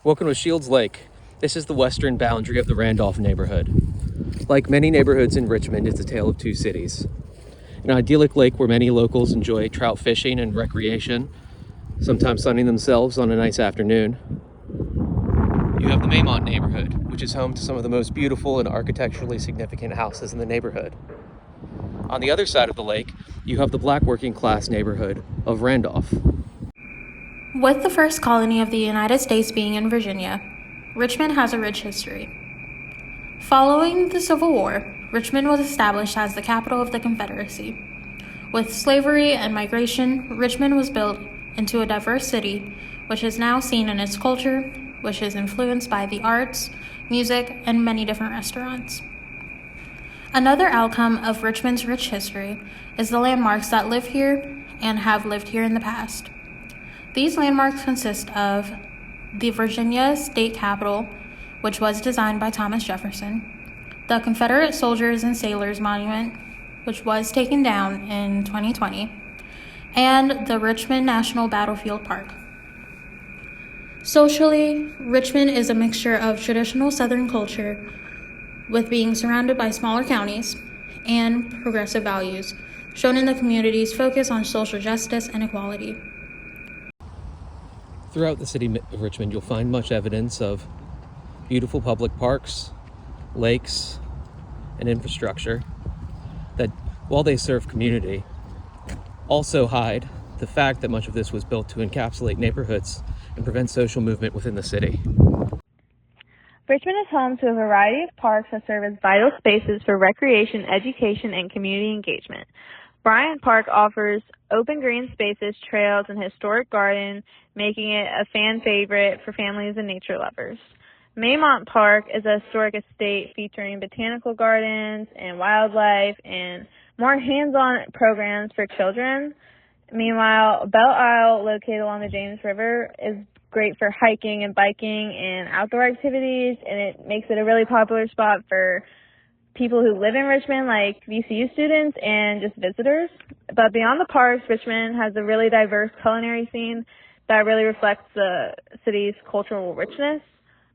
Welcome to Shields Lake. This is the western boundary of the Randolph neighborhood. Like many neighborhoods in Richmond, it's a tale of two cities. An idyllic lake where many locals enjoy trout fishing and recreation, sometimes sunning themselves on a nice afternoon. You have the Maymont neighborhood, which is home to some of the most beautiful and architecturally significant houses in the neighborhood. On the other side of the lake, you have the Black working class neighborhood of Randolph. With the first colony of the United States being in Virginia, Richmond has a rich history. Following the Civil War, Richmond was established as the capital of the Confederacy. With slavery and migration, Richmond was built into a diverse city, which is now seen in its culture, which is influenced by the arts, music, and many different restaurants. Another outcome of Richmond's rich history is the landmarks that live here and have lived here in the past. These landmarks consist of the Virginia State Capitol, which was designed by Thomas Jefferson, the Confederate Soldiers and Sailors Monument, which was taken down in 2020, and the Richmond National Battlefield Park. Socially, Richmond is a mixture of traditional Southern culture with being surrounded by smaller counties and progressive values, shown in the community's focus on social justice and equality. Throughout the city of Richmond, you'll find much evidence of beautiful public parks, lakes, and infrastructure that, while they serve community, also hide the fact that much of this was built to encapsulate neighborhoods and prevent social movement within the city. Richmond is home to a variety of parks that serve as vital spaces for recreation, education, and community engagement. Bryant Park offers open green spaces, trails, and historic garden, making it a fan favorite for families and nature lovers. Maymont Park is a historic estate featuring botanical gardens and wildlife and more hands-on programs for children. Meanwhile, Belle Isle, located along the James River, is great for hiking and biking and outdoor activities, and it makes it a really popular spot for people who live in Richmond, like VCU students and just visitors. But beyond the parks, Richmond has a really diverse culinary scene that really reflects the city's cultural richness.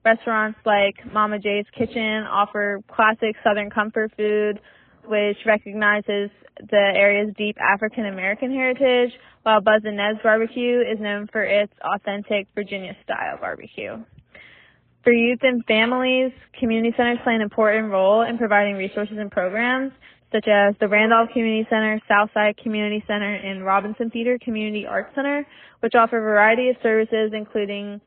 Restaurants like Mama J's Kitchen offer classic Southern comfort food, which recognizes the area's deep African-American heritage, while Buzz and Ned's Barbecue is known for its authentic Virginia-style barbecue. For youth and families, community centers play an important role in providing resources and programs, such as the Randolph Community Center, Southside Community Center, and Robinson Theater Community Arts Center, which offer a variety of services, including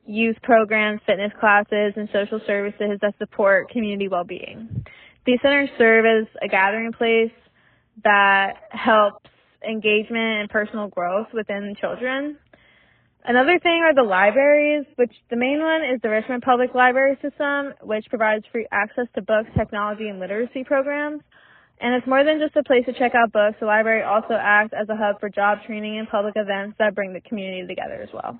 youth programs, fitness classes, and social services that support community well-being. These centers serve as a gathering place that helps engagement and personal growth within children. Another thing are the libraries, which the main one is the Richmond Public Library System, which provides free access to books, technology, and literacy programs. And it's more than just a place to check out books. The library also acts as a hub for job training and public events that bring the community together as well.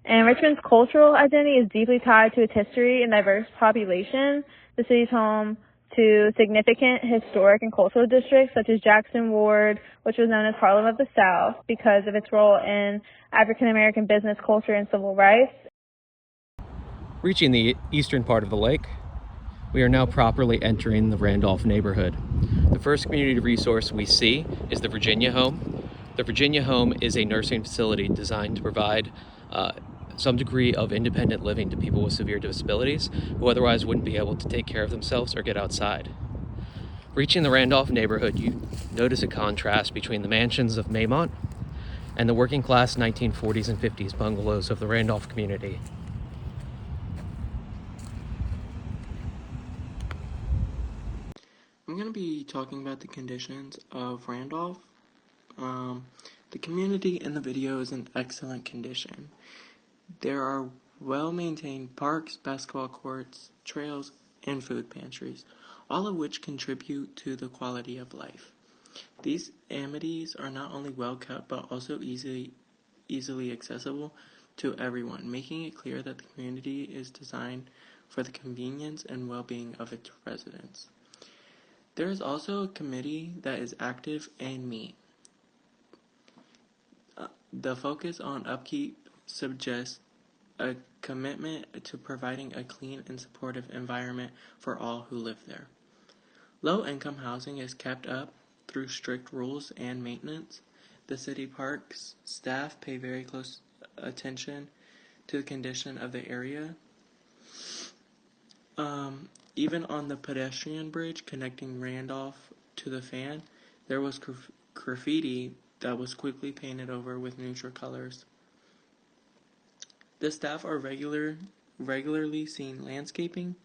And Richmond's cultural identity is deeply tied to its history and diverse population. The city's home to significant historic and cultural districts such as Jackson Ward, which was known as Harlem of the South because of its role in African-American business culture and civil rights. Reaching the eastern part of the lake, we are now properly entering the Randolph neighborhood. The first community resource we see is the Virginia Home. The Virginia Home is a nursing facility designed to provide some degree of independent living to people with severe disabilities who otherwise wouldn't be able to take care of themselves or get outside. Reaching the Randolph neighborhood, you notice a contrast between the mansions of Maymont and the working class 1940s and 50s bungalows of the Randolph community. I'm going to be talking about the conditions of Randolph. The community in the video is in excellent condition. There are well-maintained parks, basketball courts, trails, and food pantries, all of which contribute to the quality of life. These amenities are not only well-kept, but also easily accessible to everyone, making it clear that the community is designed for the convenience and well-being of its residents. There is also a committee that is active and meet. The focus on upkeep suggests a commitment to providing a clean and supportive environment for all who live there. Low-income housing is kept up through strict rules and maintenance. The city parks staff pay very close attention to the condition of the area. Even on the pedestrian bridge connecting Randolph to the Fan, there was graffiti that was quickly painted over with neutral colors. The staff are regularly seen landscaping,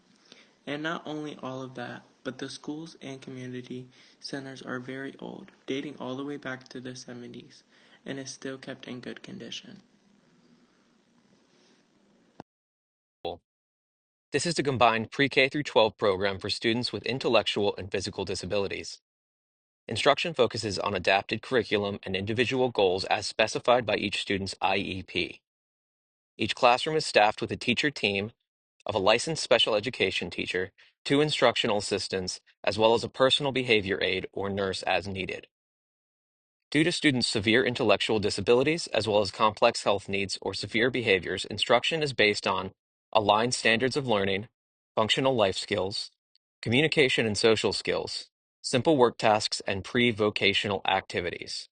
and not only all of that, but the schools and community centers are very old, dating all the way back to the 70s, and is still kept in good condition. This is the combined pre-K through 12 program for students with intellectual and physical disabilities. Instruction focuses on adapted curriculum and individual goals as specified by each student's IEP. Each classroom is staffed with a teacher team of a licensed special education teacher, 2 instructional assistants, as well as a personal behavior aide or nurse as needed. Due to students' severe intellectual disabilities, as well as complex health needs or severe behaviors, instruction is based on aligned standards of learning, functional life skills, communication and social skills, simple work tasks, and pre-vocational activities.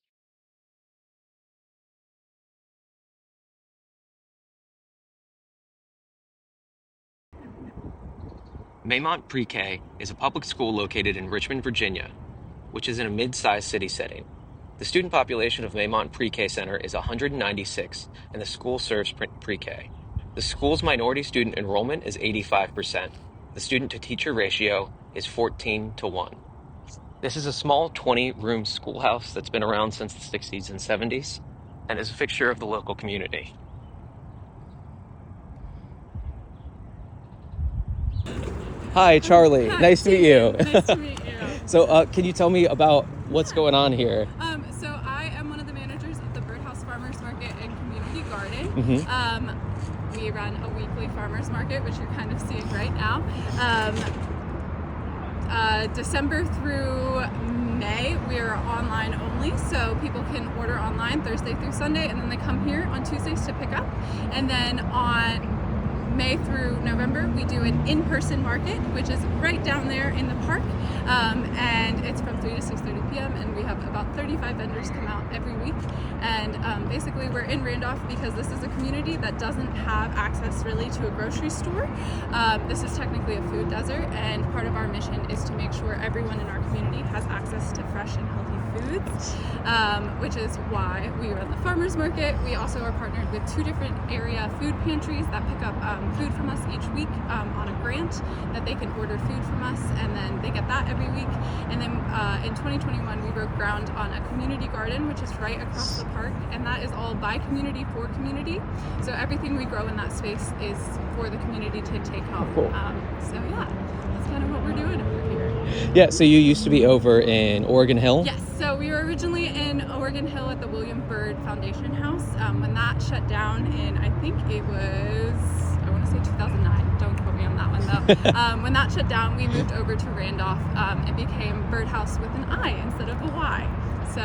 Maymont Pre-K is a public school located in Richmond, Virginia, which is in a mid-sized city setting. The student population of Maymont Pre-K Center is 196, and the school serves pre-K. The school's minority student enrollment is 85%. The student-to-teacher ratio is 14:1. This is a small 20-room schoolhouse that's been around since the 60s and 70s, and is a fixture of the local community. Hi, Charlie. Hi, nice to meet you. Nice to meet you. So, can you tell me about what's going on here? So I am one of the managers of the Birdhouse Farmers Market and Community Garden. Mm-hmm. We run a weekly farmers market, which you're kind of seeing right now. December through May, we are online only, so people can order online Thursday through Sunday, and then they come here on Tuesdays to pick up. And then on May through November, we do an in-person market, which is right down there in the park, and it's from 3 to 6:30 p.m. and we have about 35 vendors come out every week. And basically, we're in Randolph because this is a community that doesn't have access really to a grocery store. This is technically a food desert, and part of our mission is to make sure everyone in our community has access to fresh and healthy foods, which is why we run the farmers market. We also are partnered with 2 different area food pantries that pick up food from us each week on a grant that they can order food from us, and then they get that every week. And then in 2021 we broke ground on a community garden, which is right across the park, and that is all by community for community. So everything we grow in that space is for the community to take home. Cool. So yeah, that's kind of what we're doing over here. Yeah, so you used to be over in Oregon Hill? Yes, so we were originally in Oregon Hill at the William Byrd Foundation House. When that shut down in, I think it was, I want to say 2009, don't quote me on that one though. When that shut down, we moved over to Randolph. It became Birdhouse with an I instead of a Y. So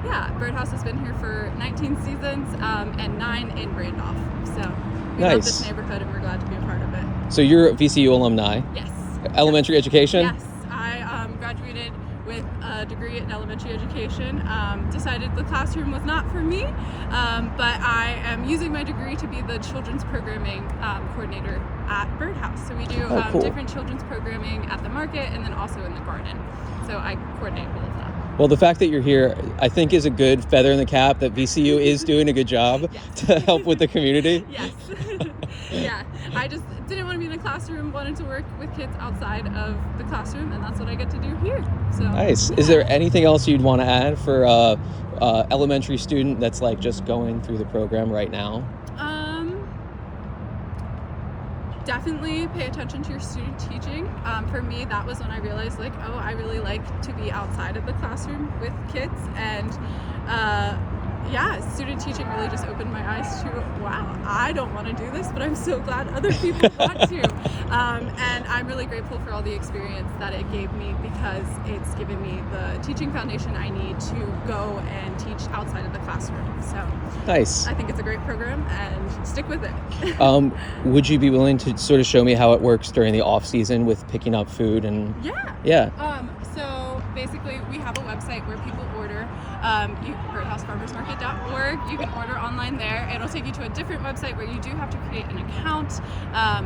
yeah, Birdhouse has been here for 19 seasons and 9 in Randolph. So we love this neighborhood and we're glad to be a part of it. So you're a VCU alumni? Yes. Elementary education? Yes, I graduated with a degree in elementary education. Decided the classroom was not for me, but I am using my degree to be the children's programming coordinator at Birdhouse. So we do cool. different children's programming at the market and then also in the garden. So I coordinate all of that. Well, the fact that you're here, I think, is a good feather in the cap that VCU is doing a good job to help with the community. Yes. Yeah, I just didn't want to be in a classroom, wanted to work with kids outside of the classroom, and that's what I get to do here. So Nice. Yeah. Is there anything else you'd want to add for elementary student that's like just going through the program right now? Definitely pay attention to your student teaching. For me, that was when I realized, like, oh, I really like to be outside of the classroom with kids, and yeah, student teaching really just opened my eyes to, wow, I don't want to do this, but I'm so glad other people want to. And I'm really grateful for all the experience that it gave me, because it's given me the teaching foundation I need to go and teach outside of the classroom. So Nice. I think it's a great program, and stick with it. Would you be willing to sort of show me how it works during the off season with picking up food and? Yeah. So basically, we have a website where people order. birdhousefarmersmarket.org. You can order online there. It'll take you to a different website where you do have to create an account,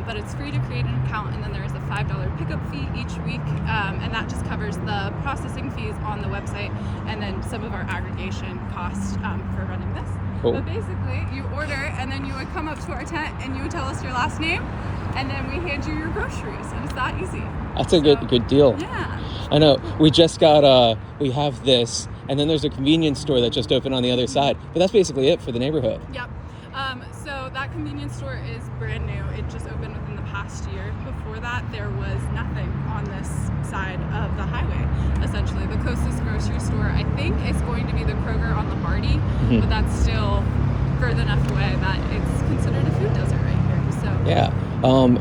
but it's free to create an account, and then there is a $5 pickup fee each week, and that just covers the processing fees on the website and then some of our aggregation costs for running this. Cool. But basically, you order, and then you would come up to our tent and you would tell us your last name, and then we hand you your groceries, and it's that easy. That's a good deal. Yeah. I know. We just got we have this, and then there's a convenience store that just opened on the other side. But that's basically it for the neighborhood. Yep. So that convenience store is brand new. It just opened within the past year. Before that, there was nothing on this side of the highway, essentially. The closest grocery store, I think, is going to be the Kroger on the Hardy, but that's still further enough away that it's considered a food desert right here. So Yeah.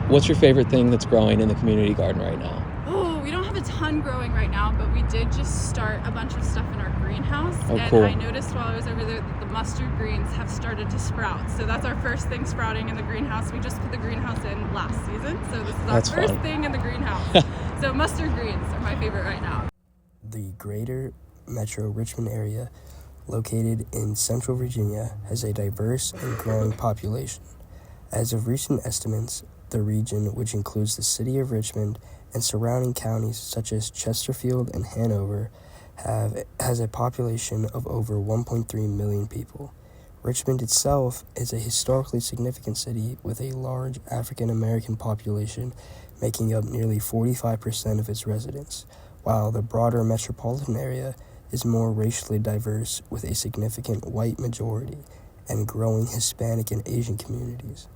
What's your favorite thing that's growing in the community garden right now? Oh, we don't have a ton growing right now, but we did just start a bunch of stuff in our greenhouse. Oh, and cool. I noticed while I was over there that the mustard greens have started to sprout. So that's our first thing sprouting in the greenhouse. We just put the greenhouse in last season, so this is our That's first fun. thing in the greenhouse. So mustard greens are my favorite right now. The greater Metro Richmond area, located in central Virginia, has a diverse and growing population. As of recent estimates, the region, which includes the city of Richmond and surrounding counties such as Chesterfield and Hanover, has a population of over 1.3 million people. Richmond itself is a historically significant city with a large African American population, making up nearly 45% of its residents, while the broader metropolitan area is more racially diverse with a significant white majority and growing Hispanic and Asian communities.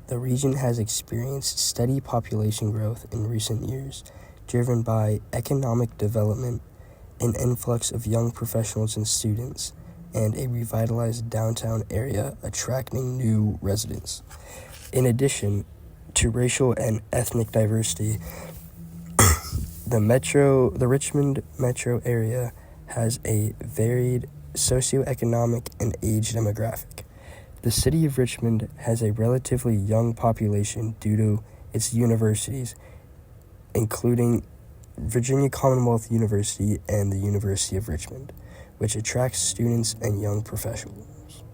The region has experienced steady population growth in recent years, driven by economic development, an influx of young professionals and students, and a revitalized downtown area attracting new residents. In addition to racial and ethnic diversity, the Richmond metro area has a varied socioeconomic and age demographic. The city of Richmond has a relatively young population due to its universities, including Virginia Commonwealth University and the University of Richmond, which attracts students and young professionals.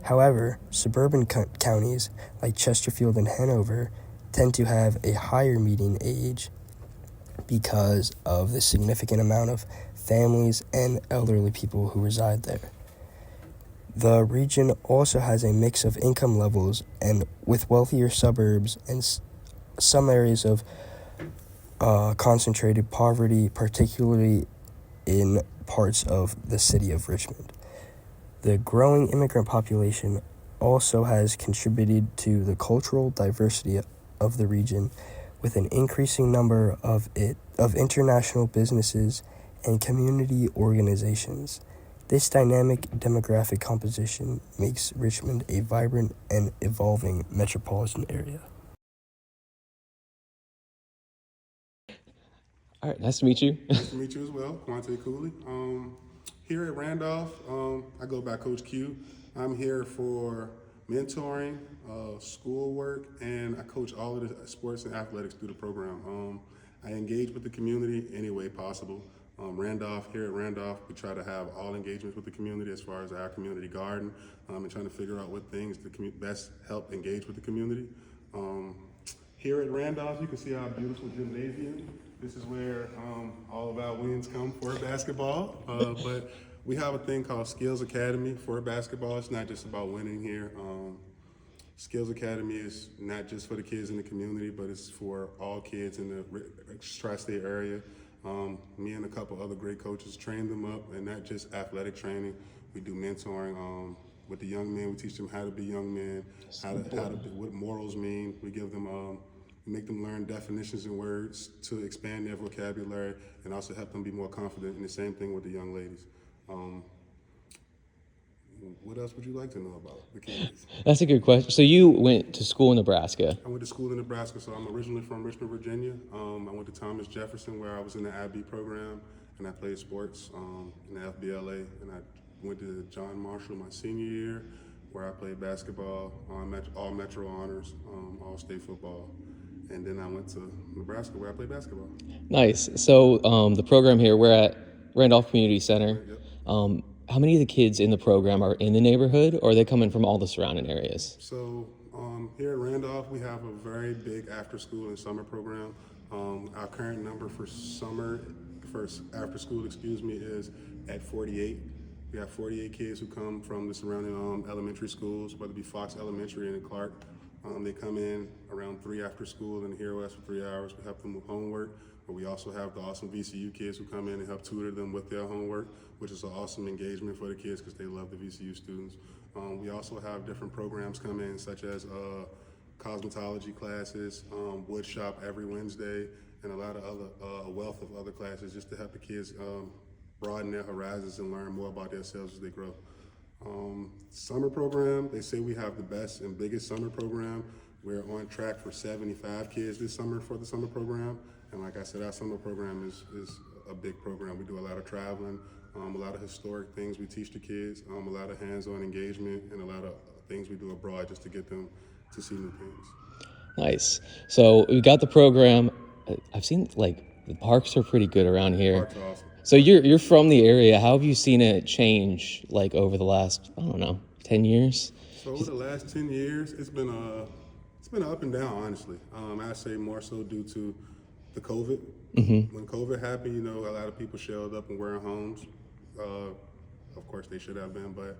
However, suburban counties like Chesterfield and Hanover tend to have a higher median age because of the significant amount of families and elderly people who reside there. The region also has a mix of income levels, and with wealthier suburbs and some areas of concentrated poverty, particularly in parts of the city of Richmond. The growing immigrant population also has contributed to the cultural diversity of the region, with an increasing number of international businesses and community organizations. This dynamic demographic composition makes Richmond a vibrant and evolving metropolitan area. All right, nice to meet you. Nice to meet you as well, Quante Cooley. Here at Randolph, I go by Coach Q. I'm here for mentoring, schoolwork, and I coach all of the sports and athletics through the program. I engage with the community any way possible. Here at Randolph, we try to have all engagements with the community as far as our community garden, and trying to figure out what things to best help engage with the community. Here at Randolph, you can see our beautiful gymnasium. This is where all of our wins come for basketball, but we have a thing called Skills Academy for basketball. It's not just about winning here. Skills Academy is not just for the kids in the community, but it's for all kids in the tri-state area. Me and a couple other great coaches train them up, and not just athletic training. We do mentoring with the young men. We teach them how to be young men, what morals mean. We give them, we make them learn definitions and words to expand their vocabulary, and also help them be more confident. And the same thing with the young ladies. What else would you like to know about the kids? That's a good question. So you went to school in Nebraska. I went to school in Nebraska, so I'm originally from Richmond, Virginia. I went to Thomas Jefferson, where I was in the IB program, and I played sports in the FBLA. And I went to John Marshall my senior year, where I played basketball, all Metro honors, all state football. And then I went to Nebraska, where I played basketball. Nice. So the program here, we're at Randolph Community Center. Yep. How many of the kids in the program are in the neighborhood, or are they coming from all the surrounding areas? So here at Randolph, we have a very big after-school and summer program. Our current number for after school, is at 48. We have 48 kids who come from the surrounding elementary schools, whether it be Fox Elementary and Clark. They come in around 3 after school and hear us for 3 hours. We help them with homework, but we also have the awesome VCU kids who come in and help tutor them with their homework, which is an awesome engagement for the kids because they love the VCU students. We also have different programs come in, such as cosmetology classes, wood shop every Wednesday, and a lot of other, a wealth of other classes just to help the kids broaden their horizons and learn more about themselves as they grow. Summer program, they say we have the best and biggest summer program. We're on track for 75 kids this summer for the summer program. And like I said, our summer program is a big program. We do a lot of traveling, a lot of historic things we teach the kids, a lot of hands-on engagement, and a lot of things we do abroad just to get them to see new things. Nice. So we got the program. I've seen the parks are pretty good around here. Parks are awesome. So you're from the area. How have you seen it change over the last, 10 years? So over the last 10 years, it's been up and down, honestly. I'd say more so due to the COVID. Mm-hmm. When COVID happened, a lot of people shelled up and were in homes. Of course, they should have been, but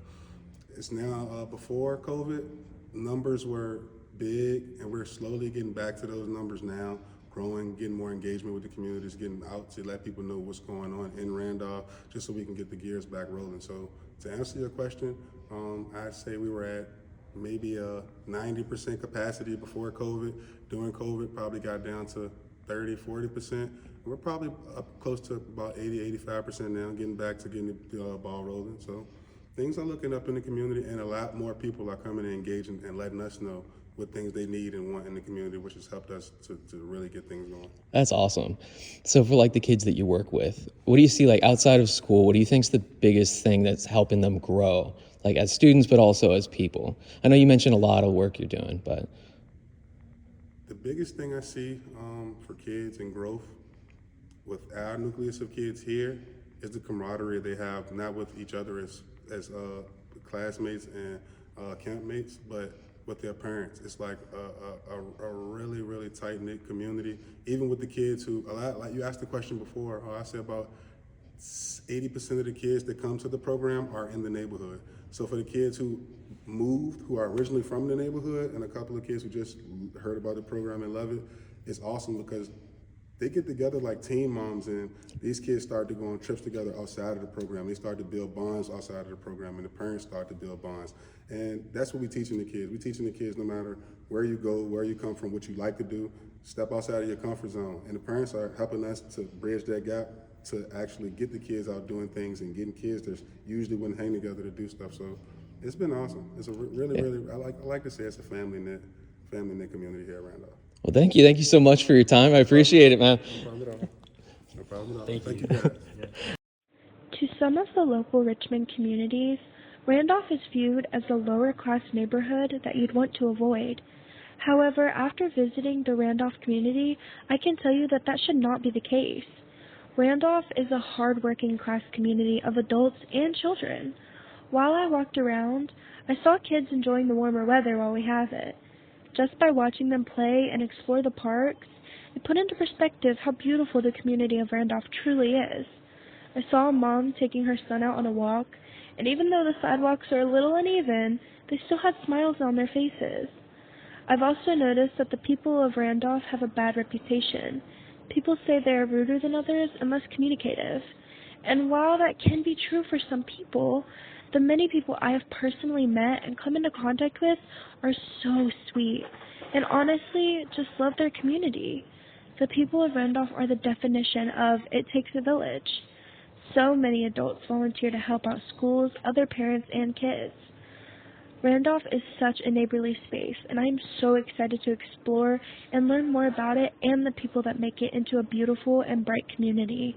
it's now before COVID, numbers were big, and we're slowly getting back to those numbers now. Growing, getting more engagement with the communities, getting out to let people know what's going on in Randolph, just so we can get the gears back rolling. So to answer your question, I'd say we were at maybe a 90% capacity before COVID. During COVID, probably got down to 30, 40%. We're probably up close to about 80, 85% now, getting back to getting the ball rolling. So things are looking up in the community, and a lot more people are coming and engaging and letting us know what things they need and want in the community, which has helped us to really get things going. That's awesome. So for the kids that you work with, what do you see outside of school? What do you think is the biggest thing that's helping them grow, as students, but also as people? I know you mentioned a lot of work you're doing, but the biggest thing I see for kids and growth with our nucleus of kids here is the camaraderie they have, not with each other as classmates and campmates, but with their parents. It's like a really, really tight-knit community. Even with the kids who, like you asked the question before, I said about 80% of the kids that come to the program are in the neighborhood. So for the kids who moved, who are originally from the neighborhood, and a couple of kids who just heard about the program and love it, it's awesome because they get together like teen moms, and these kids start to go on trips together outside of the program. They start to build bonds outside of the program, and the parents start to build bonds. And that's what we're teaching the kids. We're teaching the kids no matter where you go, where you come from, what you like to do, step outside of your comfort zone. And the parents are helping us to bridge that gap to actually get the kids out doing things and getting kids that usually wouldn't hang together to do stuff. So it's been awesome. It's a really, I like to say it's a family knit community here at Randolph. Well, thank you. Thank you so much for your time. I appreciate it, man. No problem at all. No problem at all. Thank you. Guys. To some of the local Richmond communities, Randolph is viewed as a lower-class neighborhood that you'd want to avoid. However, after visiting the Randolph community, I can tell you that should not be the case. Randolph is a hard-working class community of adults and children. While I walked around, I saw kids enjoying the warmer weather while we have it. Just by watching them play and explore the parks, it put into perspective how beautiful the community of Randolph truly is. I saw a mom taking her son out on a walk, and even though the sidewalks are a little uneven, they still had smiles on their faces. I've also noticed that the people of Randolph have a bad reputation. People say they are ruder than others and less communicative. And while that can be true for some people, the many people I have personally met and come into contact with are so sweet and honestly just love their community. The people of Randolph are the definition of it takes a village. So many adults volunteer to help out schools, other parents, and kids. Randolph is such a neighborly space, and I'm so excited to explore and learn more about it and the people that make it into a beautiful and bright community.